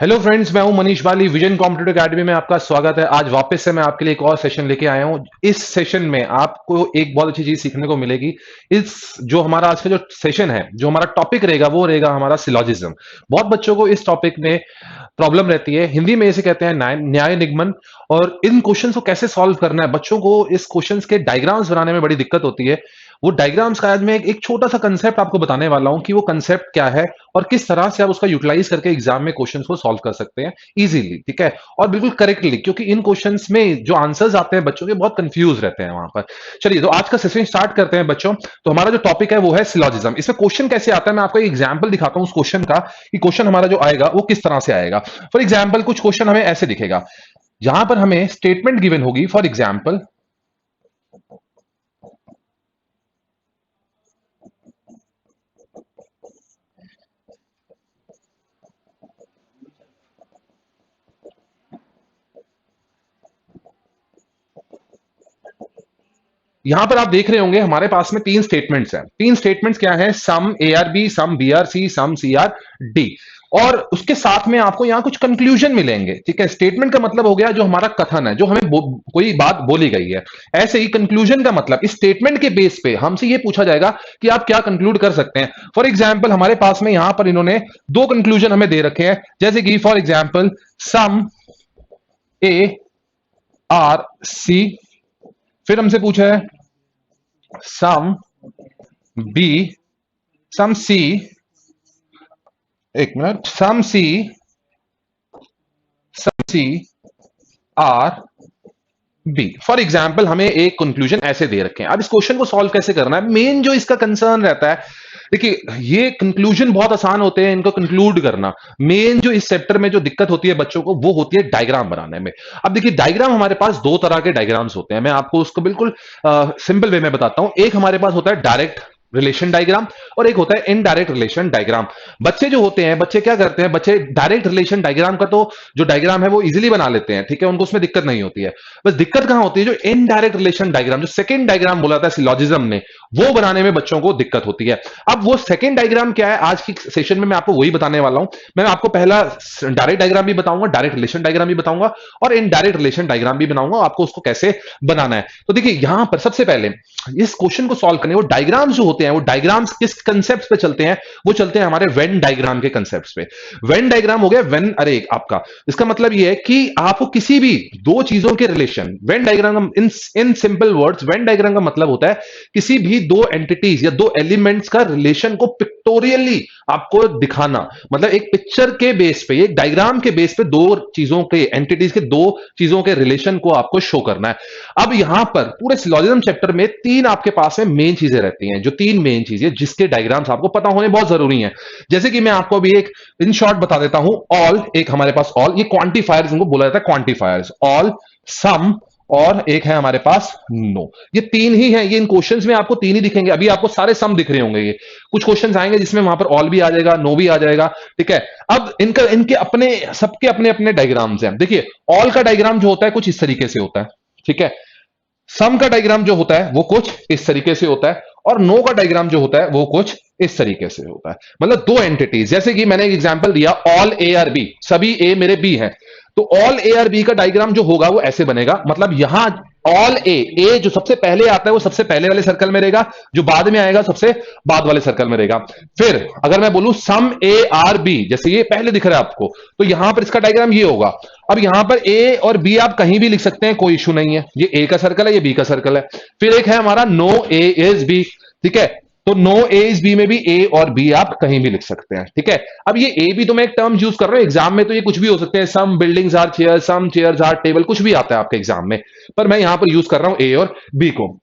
Hello friends, मैं हूं मनीष बाली। Vision competitive academy में आपका स्वागत है। आज वापस से मैं आपके लिए एक और सेशन लेके आया हूं। इस सेशन में आपको एक बहुत अच्छी चीज सीखने को मिलेगी। इस जो हमारा आज का जो सेशन है, जो हमारा टॉपिक रहेगा, वो रहेगा हमारा सिलॉजिज्म। बहुत बच्चों को इस टॉपिक में प्रॉब्लम रहती है। हिंदी में इसे कहते हैं न्याय निगमन। और इन क्वेश्चंस को कैसे सॉल्व करना है, बच्चों को इस क्वेश्चंस के डायग्राम्स बनाने में बड़ी दिक्कत होती है। वो डायग्राम्स का आज मैं एक छोटा सा कंसेप्ट आपको बताने वाला हूं कि वो कंसेप्ट क्या है और किस तरह से आप उसका यूटिलाइज करके एग्जाम में क्वेश्चंस को सॉल्व कर सकते हैं इजीली, ठीक है, और बिल्कुल करेक्टली, क्योंकि इन क्वेश्चंस में जो आंसर्स आते हैं बच्चों के बहुत कंफ्यूज रहते हैं वहां पर। चलिए, तो आज का सेशन स्टार्ट करते हैं बच्चों। तो हमारा जो टॉपिक है वो है सिलॉजिज्म। इसमें क्वेश्चन कैसे आता है, मैं आपको एक एग्जांपल दिखाता हूं उस क्वेश्चन का कि क्वेश्चन हमारा जो आएगा वो किस तरह से आएगा। फॉर एग्जाम्पल कुछ क्वेश्चन हमें ऐसे दिखेगा, जहां पर हमें स्टेटमेंट गिवन होगी। फॉर एग्जाम्पल, यहां पर आप देख रहे होंगे हमारे पास में तीन स्टेटमेंट्स हैं। तीन स्टेटमेंट्स क्या हैं? Some A are B, some B are C, some C are D. और उसके साथ में आपको यहां कुछ कंक्लूजन मिलेंगे, ठीक है। स्टेटमेंट का मतलब हो गया जो हमारा कथन है, जो हमें कोई बात बोली गई है। ऐसे ही कंक्लूजन का मतलब इस स्टेटमेंट के बेस पे हमसे ये पूछा जाएगा कि आप क्या कंक्लूड कर सकते हैं। फॉर एग्जाम्पल, हमारे पास में यहां पर इन्होंने दो कंक्लूजन हमें दे रखे हैं, जैसे कि for example some A are C, फिर हमसे पूछा है सम बी, सम सी, एक मिनट, some C are B. For example हमें एक कंक्लूजन ऐसे दे रखे हैं। अब इस क्वेश्चन को सॉल्व कैसे करना है, मेन जो इसका कंसर्न रहता है, देखिए, ये कंक्लूजन बहुत आसान होते हैं इनको कंक्लूड करना। मेन जो इस चैप्टर में जो दिक्कत होती है बच्चों को, वो होती है डायग्राम बनाने में। अब देखिए, डायग्राम हमारे पास दो तरह के डायग्राम्स होते हैं। मैं आपको उसको बिल्कुल सिंपल वे में बताता हूं। एक हमारे पास होता है डायरेक्ट रिलेशन डायग्राम और एक होता है इनडायरेक्ट रिलेशन डायग्राम। बच्चे जो होते हैं, बच्चे क्या करते हैं, बच्चे डायरेक्ट रिलेशन डायग्राम का तो जो डायग्राम है वो इजीली बना लेते हैं, ठीक है, उनको उसमें दिक्कत नहीं होती है। बस दिक्कत कहां होती है, जो इनडायरेक्ट रिलेशन डायग्राम, जो सेकंड डायग्राम बोला था सिलॉजिज्म ने, वो बनाने में बच्चों को दिक्कत होती है। अब वो सेकंड डायग्राम क्या है, आज की सेशन में मैं आपको वही बताने वाला हूं। मैं आपको पहला डायरेक्ट डायग्राम भी बताऊंगा, डायरेक्ट रिलेशन डायग्राम भी बताऊंगा और इनडायरेक्ट रिलेशन डायग्राम भी बनाऊंगा, आपको उसको कैसे बनाना है। तो देखिए, यहां पर सबसे पहले इस क्वेश्चन को सॉल्व करने, वो डायग्राम्स जो होते हैं, वो डायग्राम्स किस कंसेप्ट पे चलते हैं, वो चलते हैं हमारे वेन डायग्राम के कंसेप्ट पे। वेन डायग्राम हो गया वेन अरे आपका, इसका मतलब ये है कि आपको किसी भी दो चीजों के relation, Venn diagram in simple words, Venn diagram का मतलब होता है किसी भी दो एंटिटीज या दो एलिमेंट्स का रिलेशन को पिक्टोरियली आपको दिखाना। मतलब एक पिक्चर के बेस पे, एक डायग्राम के बेस पे दो चीजों के, एंटिटीज के, दो चीजों के रिलेशन को आपको शो करना है। अब यहां पर पूरे सिलॉजिज्म चैप्टर में तीन आपके पास में मेन चीजें रहती हैं, जो तीन मेन चीजें जिसके डायग्राम्स आपको पता होने बहुत जरूरी हैं। जैसे कि मैं आपको अभी एक इन शॉर्ट बता देता हूं। ऑल, एक हमारे पास ऑल, ये क्वांटिफायर्स इनको बोला जाता है, क्वांटिफायर्स। ऑल, सम और एक है हमारे पास नो। ये तीन ही है, ये इन क्वेश्चंस में आपको तीन ही दिखेंगे। अभी आपको सारे सम दिख रहे होंगे। ये कुछ क्वेश्चंस आएंगे जिसमें वहां पर ऑल भी आ जाएगा, नो भी आ जाएगा, ठीक है। अब इनका, इनके अपने, सबके अपने अपने डायग्राम्स हैं। देखिए, ऑल का डायग्राम जो होता है कुछ इस तरीके से होता है, ठीक है। सम का डायग्राम जो होता है वो कुछ इस तरीके से होता है और नो का डायग्राम जो होता है वो कुछ इस तरीके से होता है। मतलब दो एंटिटीज, जैसे कि मैंने एक एग्जांपल दिया, ऑल ए आर बी, सभी ए मेरे बी हैं, तो ऑल ए आर बी का डायग्राम जो होगा वो ऐसे बनेगा। मतलब यहां ऑल ए जो सबसे पहले आता है वो सबसे पहले वाले सर्कल में रहेगा, जो बाद में आएगा सबसे बाद वाले सर्कल में रहेगा। फिर अगर मैं बोलूं सम ए आर बी, जैसे ये पहले दिख रहा है आपको, तो यहां पर इसका डायग्राम ये होगा। अब यहां पर ए और बी आप कहीं भी लिख सकते हैं, कोई इशू नहीं है। ये ए का सर्कल है, ये बी का सर्कल है। फिर एक है हमारा नो ए इज बी, ठीक है। तो नो ए इज बी में भी ए और बी आप कहीं भी लिख सकते हैं, ठीक है। अब ये ए भी तो मैं एक टर्म यूज कर रहा हूं एग्जाम में, तो ये कुछ भी हो सकते हैं। Some buildings are chair, some chairs are table, कुछ भी आता है आपके एग्जाम में, पर मैं यहां पर यूज कर रहा हूं ए और बी को।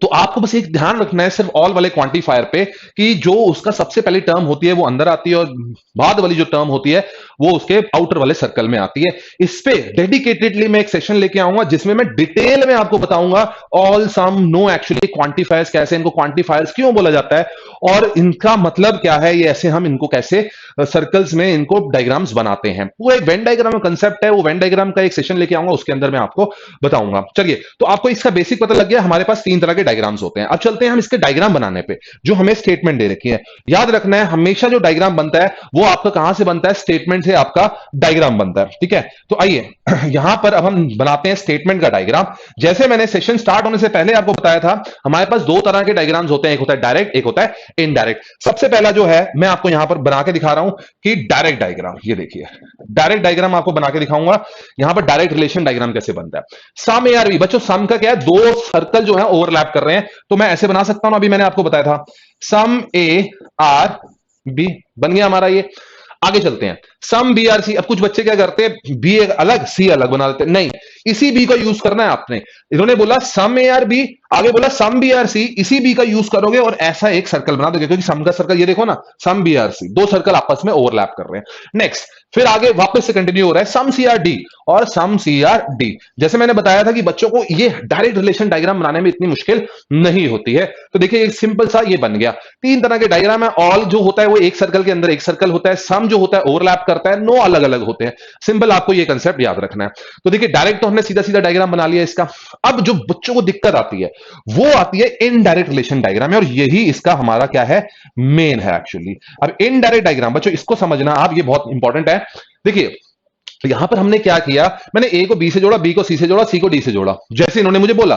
तो आपको बस एक ध्यान रखना है सिर्फ ऑल वाले क्वांटिफायर पे, कि जो उसका सबसे पहली टर्म होती है वो अंदर आती है और बाद वाली जो टर्म होती है वो उसके आउटर वाले सर्कल में आती है। इस पे डेडिकेटेडली मैं एक सेशन लेके आऊंगा जिसमें मैं डिटेल में आपको बताऊंगा ऑल, सम, नो, एक्चुअली क्वांटिफायर्स कैसे, इनको क्वांटिफायर्स क्यों बोला जाता है और इनका मतलब क्या है, ये ऐसे हम इनको कैसे सर्कल्स में इनको डायग्राम्स बनाते हैं। वो एक वेन डायग्राम का कंसेप्ट है, वो वेन डायग्राम का एक सेशन लेके आऊंगा, उसके अंदर मैं आपको बताऊंगा। चलिए, तो आपको इसका बेसिक पता लग गया। हमारे पास तीन तरह के डायग्राम्स होते हैं। अब चलते हैं हम इसके डायग्राम बनाने पे, जो हमें स्टेटमेंट दे रखी है। याद रखना है, हमेशा जो डायग्राम बनता है वो आपका कहां से बनता है, स्टेटमेंट से आपका डायग्राम बनता है। ठीक है, तो आइए यहां पर अब हम बनाते हैं स्टेटमेंट का डायग्राम। जैसे मैंने सेशन स्टार्ट होने से पहले आपको बताया था, हमारे पास दो तरह के डायग्राम्स होते हैं, एक होता है डायरेक्ट, एक होता है इनडायरेक्ट। सबसे पहला जो है मैं आपको यहां पर बना के दिखा रहा हूं कि डायरेक्ट डायग्राम, ये देखिए डायरेक्ट डायग्राम आपको बना के दिखाऊंगा। यहां पर डायरेक्ट रिलेशन डायग्राम कैसे बनता है। सम ए आर बी, बच्चों सम का क्या है, दो सर्कल जो है ओवरलैप कर रहे हैं, तो मैं ऐसे बना सकता हूं, अभी मैंने आपको बताया था सम ए आर बी बन गया हमारा ये। आगे चलते हैं, सम बी आर सी। अब कुछ बच्चे क्या करते हैं, बी अलग सी अलग बना देते हैं, नहीं, इसी बी का यूज करना है आपने। इन्होंने बोला सम ए आर बी, आगे बोला सम बी आर सी, इसी बी का यूज करोगे और ऐसा एक सर्कल बना दोगे, क्योंकि सम का सर्कल ये देखो ना, सम बी आर सी, दो सर्कल आपस में ओवरलैप कर रहे हैं। नेक्स्ट, फिर आगे वापस से कंटिन्यू हो रहा है सम सी आर डी और सम सी आर डी। जैसे मैंने बताया था कि बच्चों को ये डायरेक्ट रिलेशन डायग्राम बनाने में इतनी मुश्किल नहीं होती है, तो देखिए एक सिंपल सा ये बन गया। तीन तरह के डायग्राम है, ऑल जो होता है वो एक सर्कल के अंदर एक सर्कल होता है, सम जो होता है ओवरलैप करता है, नो अलग अलग होते हैं। सिंपल, आपको ये कंसेप्ट याद रखना है। तो देखिए डायरेक्ट तो हमने सीधा सीधा डायग्राम बना लिया इसका। अब जो बच्चों को दिक्कत आती है वो आती है इनडायरेक्ट रिलेशन डायग्राम में, और यही इसका हमारा क्या है, मेन है एक्चुअली। अब इनडायरेक्ट डायग्राम बच्चों इसको समझना आप, ये बहुत इंपॉर्टेंट है। देखिए तो यहां पर हमने क्या किया, मैंने ए को बी से जोड़ा, बी को सी से जोड़ा, सी को डी से जोड़ा, जैसे इन्होंने मुझे बोला।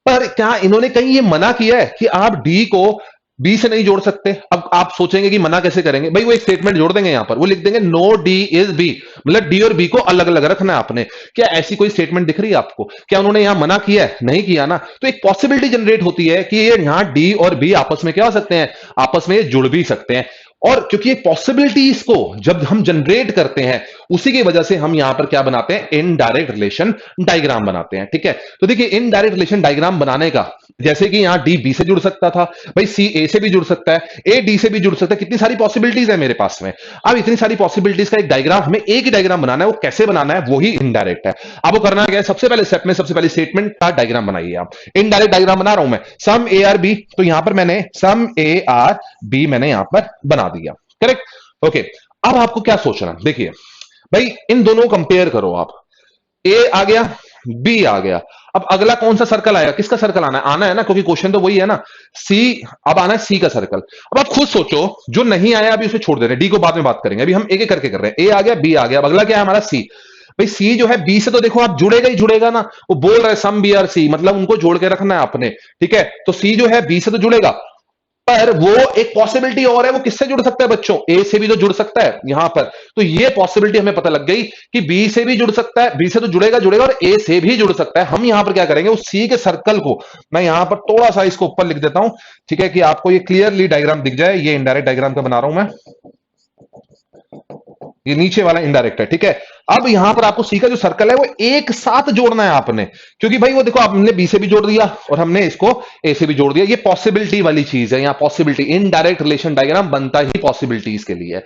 पर क्या इन्होंने कहीं ये मना किया है कि आप डी को बी से नहीं जोड़ सकते? अब आप सोचेंगे कि मना कैसे करेंगे भाई, वो एक स्टेटमेंट जोड़ देंगे यहां पर, वो लिख देंगे नो डी इज बी, मतलब डी और बी को अलग अलग रखना है आपने। क्या ऐसी कोई स्टेटमेंट दिख रही है आपको? क्या उन्होंने यहां मना किया है? नहीं किया ना। तो एक पॉसिबिलिटी जनरेट होती है कि ये यहां डी और बी आपस में क्या हो सकते हैं, आपस में जुड़ भी सकते हैं। और क्योंकि एक पॉसिबिलिटीज को जब हम जनरेट करते हैं, उसी की वजह से हम यहां पर क्या बनाते हैं, इनडायरेक्ट रिलेशन डायग्राम बनाते हैं। ठीक है, तो देखिए इनडायरेक्ट रिलेशन डायग्राम बनाने का, जैसे कि यहां डी बी से जुड़ सकता था, भाई सी ए से भी जुड़ सकता है, ए डी से भी जुड़ सकता है, कितनी सारी पॉसिबिलिटीज है मेरे पास में। अब इतनी सारी पॉसिबिलिटीज का एक डायग्राम, हमें एक ही डायग्राम बनाना है, वो कैसे बनाना है, वो ही इनडायरेक्ट है। अब वो करना क्या है, सबसे पहले स्टेप में सबसे पहले स्टेटमेंट का डायग्राम बनाइए आप। इनडायरेक्ट डायग्राम बना रहा हूं मैं, सम ए आर बी, तो यहां पर मैंने सम ए आर बी मैंने यहां पर बना दिया, करेक्ट। ओके, अब आपको क्या सोचना, देखिए भाई इन दोनों को कंपेयर करो आप, ए आ गया, बी आ गया। अब अगला कौन सा सर्कल आएगा, किसका सर्कल आना है ना, क्योंकि क्वेश्चन तो वही है ना, सी। अब आना है सी का सर्कल। अब आप खुद सोचो, जो नहीं आया अभी उसे छोड़ दे रहे हैं, डी को बाद में बात करेंगे, अभी हम एक एक करके कर रहे हैं। ए आ गया, बी आ गया, अब अगला क्या है हमारा, सी। भाई सी जो है बी से तो देखो आप जुड़ेगा ही जुड़ेगा ना, वो बोल रहे सम बी आर सी, मतलब उनको जोड़ के रखना है आपने। ठीक है, तो सी जो है बी से तो जुड़ेगा, पर वो एक पॉसिबिलिटी और है, वो किससे जुड़ सकता है बच्चों, ए से भी तो जुड़ सकता है यहां पर। तो ये पॉसिबिलिटी हमें पता लग गई कि बी से भी जुड़ सकता है, बी से तो जुड़ेगा जुड़ेगा, और ए से भी जुड़ सकता है। हम यहां पर क्या करेंगे, उस सी के सर्कल को मैं यहां पर थोड़ा सा इसको ऊपर लिख देता हूं, ठीक है, कि आपको ये क्लियरली डायग्राम दिख जाए। ये इनडायरेक्ट डायग्राम का बना रहा हूं मैं, ये नीचे वाला इनडायरेक्ट है। ठीक है, अब यहां पर आपको सी का जो सर्कल है वो एक साथ जोड़ना है आपने, क्योंकि भाई वो देखो आपने बी से भी जोड़ दिया और हमने इसको ए से भी जोड़ दिया। ये पॉसिबिलिटी वाली चीज है, यहां पॉसिबिलिटी, इनडायरेक्ट रिलेशन डायग्राम बनता ही पॉसिबिलिटीज के लिए।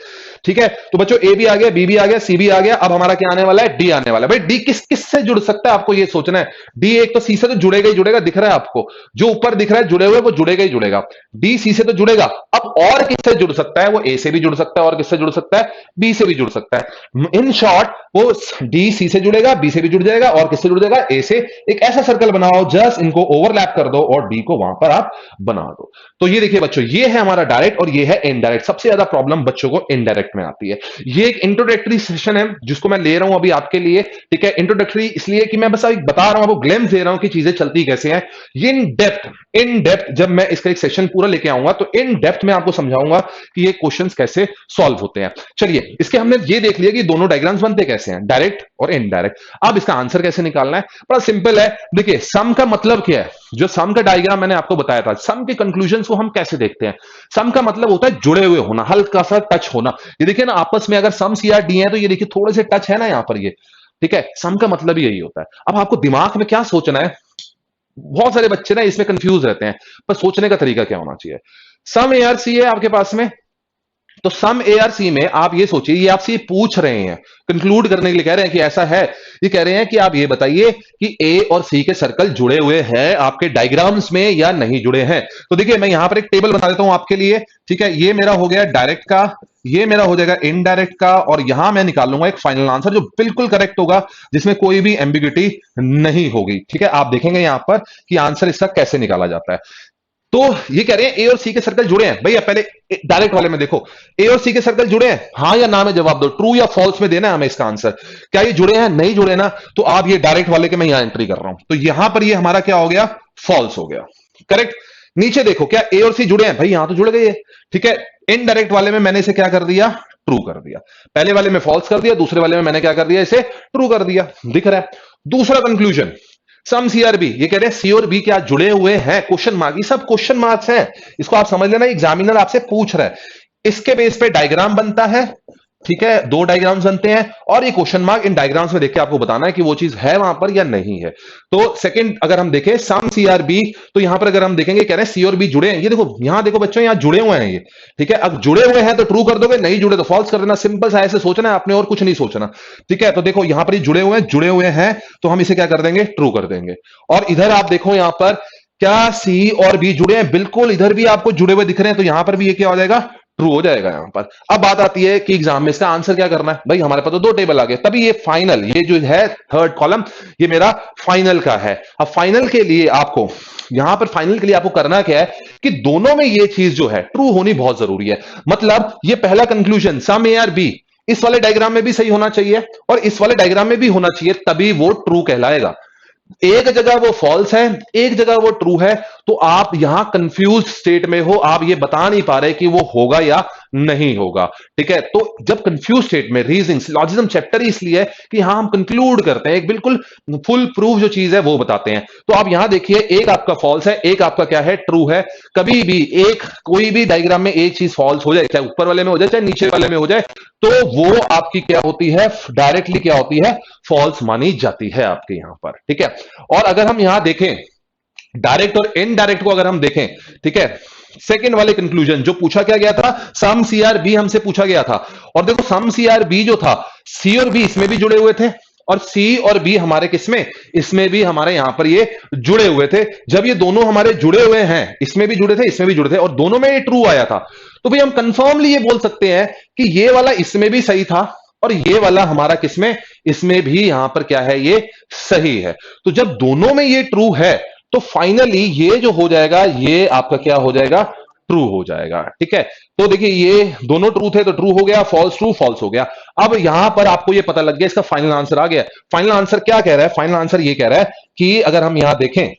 ठीक है, तो बच्चों ए भी आ गया, बी भी आ गया, सी भी आ गया, अब हमारा क्या आने वाला है, डी आने वाला है। भाई डी किस किस से जुड़ सकता है, आपको ये सोचना है। डी एक तो सी से तो जुड़ेगा ही जुड़ेगा, दिख रहा है आपको, जो ऊपर दिख रहा है जुड़े हुए, वो जुड़ेगा ही जुड़ेगा। डी सी से तो जुड़ेगा, अब और किससे जुड़ सकता है, वो ए से भी जुड़ सकता है, और किससे जुड़ सकता है, बी से भी जुड़ सकता है। इन शॉर्ट वो डी सी से जुड़ेगा, बी से भी जुड़ जाएगा, और किससे जुड़ जाएगा, ए से। एक ऐसा सर्कल बनाओ, जस्ट इनको ओवरलैप कर दो और डी को वहां पर आप बना दो। तो ये देखिए बच्चों, ये है हमारा डायरेक्ट और ये है इनडायरेक्ट। सबसे ज्यादा प्रॉब्लम बच्चों को इनडायरेक्ट में आती है। ये एक इंट्रोडक्टरी सेशन है जिसको मैं ले रहा हूं अभी आपके लिए। ठीक है, इंट्रोडक्टरी इसलिए कि मैं बस अभी बता रहा हूं, आपको ग्लिम्स दे रहा हूं कि चीजें चलती कैसे हैं। ये इन डेप्थ जब मैं इसका एक सेशन पूरा लेके आऊंगा, तो इन डेप्थ में आपको समझाऊंगा कि ये क्वेश्चंस कैसे सॉल्व होते हैं। चलिए, इसके हमने ये देख लिया कि दोनों डायग्राम्स बनते कैसे हैं, डायरेक्ट और इनडायरेक्ट। अब इसका आंसर कैसे निकालना है, बड़ा सिंपल है। देखिए सम का मतलब क्या है, जो सम का डायग्राम मैंने आपको बताया था, सम के कंक्लूजन को हम कैसे देखते हैं। सम का मतलब होता है जुड़े हुए होना, हल्का सा टच होना। ये देखिए ना, आपस में अगर सम सी आर डी है, तो ये देखिए थोड़े से टच है ना यहां पर ये। ठीक है, सम का मतलब यही होता है। अब आपको दिमाग में क्या सोचना है, बहुत सारे बच्चे ना इसमें कंफ्यूज रहते हैं, पर सोचने का तरीका क्या होना चाहिए। सम ए आर सी है आपके पास में, तो सम ए आर सी में आप ये सोचिए, ये आपसे पूछ रहे हैं, कंक्लूड करने के लिए कह रहे हैं कि ऐसा है। ये कह रहे हैं कि आप ये बताइए कि ए और सी के सर्कल जुड़े हुए हैं आपके डायग्राम्स में या नहीं जुड़े हैं। तो देखिए मैं यहां पर एक टेबल बना देता हूं आपके लिए। ठीक है, ये मेरा हो गया डायरेक्ट का, ये मेरा हो जाएगा इनडायरेक्ट का, और यहां मैं निकाल लूंगा एक फाइनल आंसर जो बिल्कुल करेक्ट होगा, जिसमें कोई भी एम्बिग्यूटी नहीं होगी। ठीक है, आप देखेंगे यहां पर कि आंसर इसका कैसे निकाला जाता है। तो ये कह रहे हैं ए और सी के सर्कल जुड़े हैं भैया, पहले डायरेक्ट वाले में देखो, ए और सी के सर्कल जुड़े हैं, हाँ या ना में जवाब दो, ट्रू या फॉल्स में देना है हमें इसका आंसर। क्या ये जुड़े हैं, नहीं जुड़े ना, तो आप ये डायरेक्ट वाले के मैं यहां एंट्री कर रहा हूं, तो यहां पर ये हमारा क्या हो गया, फॉल्स हो गया, करेक्ट। नीचे देखो, क्या ए और सी जुड़े हैं, भाई यहां तो जुड़ गए ये, ठीक है। इनडायरेक्ट वाले में मैंने इसे क्या कर दिया, ट्रू कर दिया, पहले वाले में फॉल्स कर दिया, दूसरे वाले में मैंने क्या कर दिया, इसे ट्रू कर दिया, दिख रहा है। दूसरा conclusion, some C are B, ये कह रहे हैं सी और बी क्या जुड़े हुए हैं, क्वेश्चन मार्क, ये सब क्वेश्चन मार्क्स हैं, इसको आप समझ लेना, एग्जामिनर आपसे पूछ रहा है, इसके बेस पे डायग्राम बनता है, ठीक है, दो डायग्राम्स बनते हैं, और ये क्वेश्चन मार्क इन डायग्राम्स में देख के आपको बताना है कि वो चीज है वहां पर या नहीं है। तो सेकंड अगर हम देखें सम सी आर बी, तो यहां पर अगर हम देखेंगे, कह रहे हैं सी और बी जुड़े हैं, ये देखो यहां देखो बच्चों, यहां जुड़े हुए हैं ये, ठीक है। अब जुड़े हुए हैं तो ट्रू कर दोगे, नहीं जुड़े तो फॉल्स कर देना, सिंपल सा ऐसे सोचना है आपने, और कुछ नहीं सोचना, ठीक है। तो देखो यहां पर ये जुड़े हुए हैं, तो हम इसे क्या कर देंगे, ट्रू कर देंगे। और इधर आप देखो यहां पर, क्या सी और बी जुड़े हैं, बिल्कुल, इधर भी आपको जुड़े हुए दिख रहे हैं, तो यहां पर भी ये क्या हो जाएगा, ट्रू हो जाएगा यहां पर। अब बात आती है कि एग्जाम में इसका आंसर क्या करना है, भाई हमारे पास तो दो टेबल आ गए, तभी ये फाइनल, ये जो है थर्ड कॉलम, ये मेरा फाइनल का है। अब फाइनल के लिए आपको, यहां पर फाइनल के लिए आपको करना क्या है कि दोनों में ये चीज जो है ट्रू होनी बहुत जरूरी है। मतलब ये पहला conclusion some A are B इस वाले डायग्राम में भी सही होना चाहिए और इस वाले डायग्राम में भी होना चाहिए, तभी वो ट्रू कहलाएगा। एक जगह वो फॉल्स है, एक जगह वो ट्रू है, तो आप यहां कंफ्यूज स्टेट में हो, आप ये बता नहीं पा रहे कि वो होगा या नहीं होगा, ठीक है। तो जब कंफ्यूज स्टेट में, रीजनिंग लॉजिज्म चैप्टर ही इसलिए है कि यहां हम कंक्लूड करते हैं, एक बिल्कुल फुल प्रूफ जो चीज है वो बताते हैं। तो आप यहां देखिए, एक आपका फॉल्स है, एक आपका क्या है, ट्रू है। कभी भी एक कोई भी डायग्राम में एक चीज फॉल्स हो जाए, चाहे ऊपर वाले में हो जाए चाहे नीचे वाले में हो जाए, तो वो आपकी क्या होती है, डायरेक्टली क्या होती है, फॉल्स मानी जाती है आपके यहां पर, ठीक है। और अगर हम यहां देखें डायरेक्ट और इनडायरेक्ट को अगर हम देखें, ठीक है, सेकेंड वाले कंक्लूजन जो पूछा क्या गया था, सम सी आर बी हमसे पूछा गया था, और देखो सम सी आर बी जो था, सी और बी इसमें भी जुड़े हुए थे, और सी और बी हमारे किसमें, इसमें भी हमारे यहां पर ये जुड़े हुए थे। जब ये दोनों हमारे जुड़े हुए हैं, इसमें भी जुड़े थे इसमें भी जुड़े थे, और दोनों में ये ट्रू आया था, तो भाई हम कंफर्मली ये बोल सकते हैं कि ये वाला इसमें भी सही था और ये वाला हमारा किसमें, इसमें भी यहां पर क्या है, ये सही है। तो जब दोनों में ये ट्रू है, तो फाइनली ये जो हो जाएगा, ये आपका क्या हो जाएगा, ट्रू हो जाएगा, ठीक है। तो देखिए ये दोनों ट्रू थे तो ट्रू हो गया, फॉल्स ट्रू फॉल्स हो गया। अब यहां पर आपको ये पता लग गया, इसका फाइनल आंसर आ गया। फाइनल आंसर क्या कह रहा है, फाइनल आंसर ये कह रहा है कि अगर हम यहां देखें,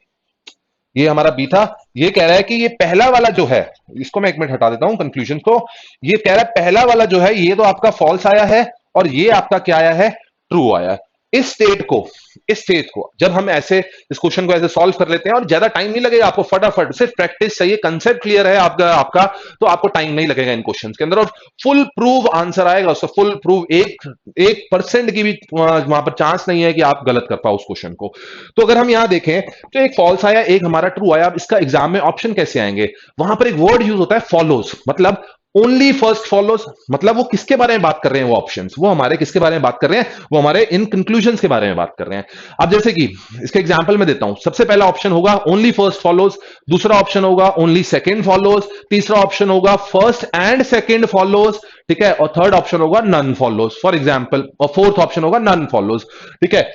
ये हमारा बी था, ये कह रहा है कि ये पहला वाला जो है, इसको मैं एक मिनट हटा देता हूं कंक्लूजन को, ये कह रहा है पहला वाला जो है ये तो आपका फॉल्स आया है और ये आपका क्या आया है, ट्रू आया है। इस स्टेट को जब हम ऐसे इस क्वेश्चन को ऐसे सॉल्व कर लेते हैं, और ज्यादा टाइम नहीं लगेगा आपको, फटाफट सिर्फ प्रैक्टिस चाहिए, कंसेप्ट क्लियर है आपका तो आपको टाइम नहीं लगेगा इन क्वेश्चंस के अंदर, और फुल प्रूव आंसर आएगा उसका, फुल प्रूव, एक परसेंट की भी वहां पर चांस नहीं है कि आप गलत कर पाओ उस क्वेश्चन को। तो अगर हम यहां देखें तो एक फॉल्स आया, एक हमारा ट्रू आया। अब इसका एग्जाम में ऑप्शन कैसे आएंगे, वहां पर एक वर्ड यूज होता है फॉलोज, मतलब ओनली फर्स्ट फॉलोज, मतलब वो किसके बारे में बात कर रहे हैं, वो ऑप्शंस वो हमारे किसके बारे में बात कर रहे हैं, वो हमारे इन कंक्लूजन्स के बारे में बात कर रहे हैं। अब जैसे कि इसके एग्जांपल में देता हूं, सबसे पहला ऑप्शन होगा ओनली फर्स्ट फॉलोज, दूसरा ऑप्शन होगा ओनली सेकंड फॉलोज, तीसरा ऑप्शन होगा फर्स्ट एंड सेकंड फॉलोज, ठीक है, और थर्ड ऑप्शन होगा नन फॉलोज फॉर एग्जाम्पल, और फोर्थ ऑप्शन होगा नन फॉलोज, ठीक है।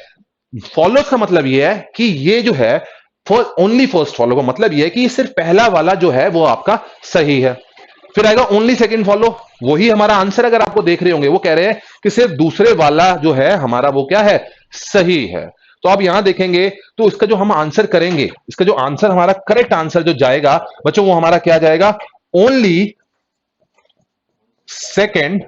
फॉलोज का मतलब यह है कि ये जो है ओनली फर्स्ट फॉलो का मतलब यह है कि सिर्फ पहला वाला जो है वो आपका सही है। फिर आएगा ओनली सेकंड फॉलो, वही हमारा आंसर अगर आपको देख रहे होंगे, वो कह रहे हैं कि सिर्फ दूसरे वाला जो है हमारा वो क्या है, सही है। तो आप यहां देखेंगे तो इसका जो हम आंसर करेंगे, इसका जो आंसर हमारा करेक्ट आंसर जो जाएगा बच्चों, वो हमारा क्या जाएगा, only second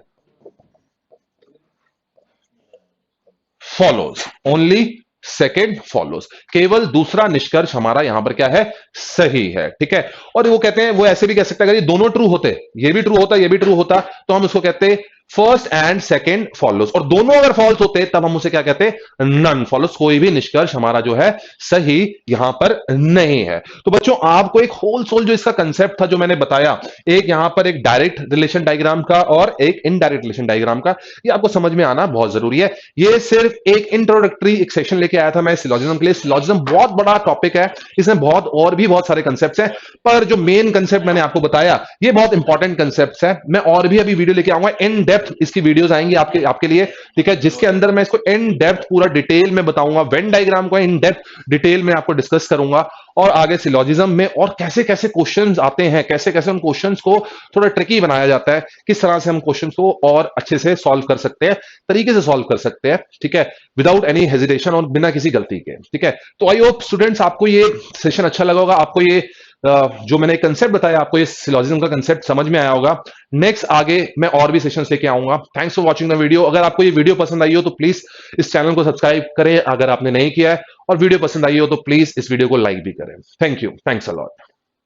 follows, only second follows, केवल दूसरा निष्कर्ष हमारा यहां पर क्या है, सही है, ठीक है। और वो कहते हैं, वो ऐसे भी कह सकते हैं अगर ये दोनों ट्रू होते, ये भी ट्रू होता ये भी ट्रू होता, तो हम उसको कहते फर्स्ट एंड सेकंड फॉलोज, और दोनों अगर फॉल्स होते तब हम उसे क्या कहते, नन फॉलोज, कोई भी निष्कर्ष हमारा जो है सही यहां पर नहीं है। तो बच्चों आपको एक होल सोल जो इसका कंसेप्ट था जो मैंने बताया, एक यहां पर एक डायरेक्ट रिलेशन डायग्राम का और एक इनडायरेक्ट रिलेशन डायग्राम का, ये आपको समझ में आना बहुत जरूरी है। ये सिर्फ एक इंट्रोडक्टरी एक सेशन लेके आया था मैं सिलॉजिज्म के लिए। सिलॉजिज्म बहुत बड़ा टॉपिक है, इसमें बहुत और भी बहुत सारे कंसेप्ट हैं, पर जो मेन कंसेप्ट मैंने आपको बताया ये बहुत इंपॉर्टेंट कंसेप्ट है। मैं और भी अभी वीडियो लेके आऊंगा इन डेप्थ डेप्थ इसकी वीडियोस आएंगी आपके आपके लिए, ठीक है, जिसके अंदर मैं इसको इन डेप्थ पूरा डिटेल में बताऊंगा, वेन डायग्राम को इन डेप्थ डिटेल में आपको डिस्कस करूंगा, और आगे सिलॉजिज्म में और कैसे कैसे क्वेश्चंस आते हैं, कैसे कैसे उन क्वेश्चंस को थोड़ा ट्रिकी बनाया जाता है, किस तरह से हम क्वेश्चंस को और अच्छे से सॉल्व कर सकते हैं, तरीके से सॉल्व कर सकते हैं, ठीक है, विदाउट एनी हेजिटेशन और बिना किसी गलती के, ठीक है। तो आई होप स्टूडेंट्स आपको ये सेशन अच्छा लगा होगा, आपको ये जो मैंने कंसेप्ट बताया, आपको ये सिलॉजिज्म का कंसेप्ट समझ में आया होगा। नेक्स्ट आगे मैं और भी सेशंस लेके आऊंगा। Thanks for watching the video. अगर आपको ये वीडियो पसंद आई हो तो प्लीज इस चैनल को सब्सक्राइब करें अगर आपने नहीं किया है, और वीडियो पसंद आई हो तो प्लीज इस वीडियो को लाइक भी करें। Thank you, thanks a lot.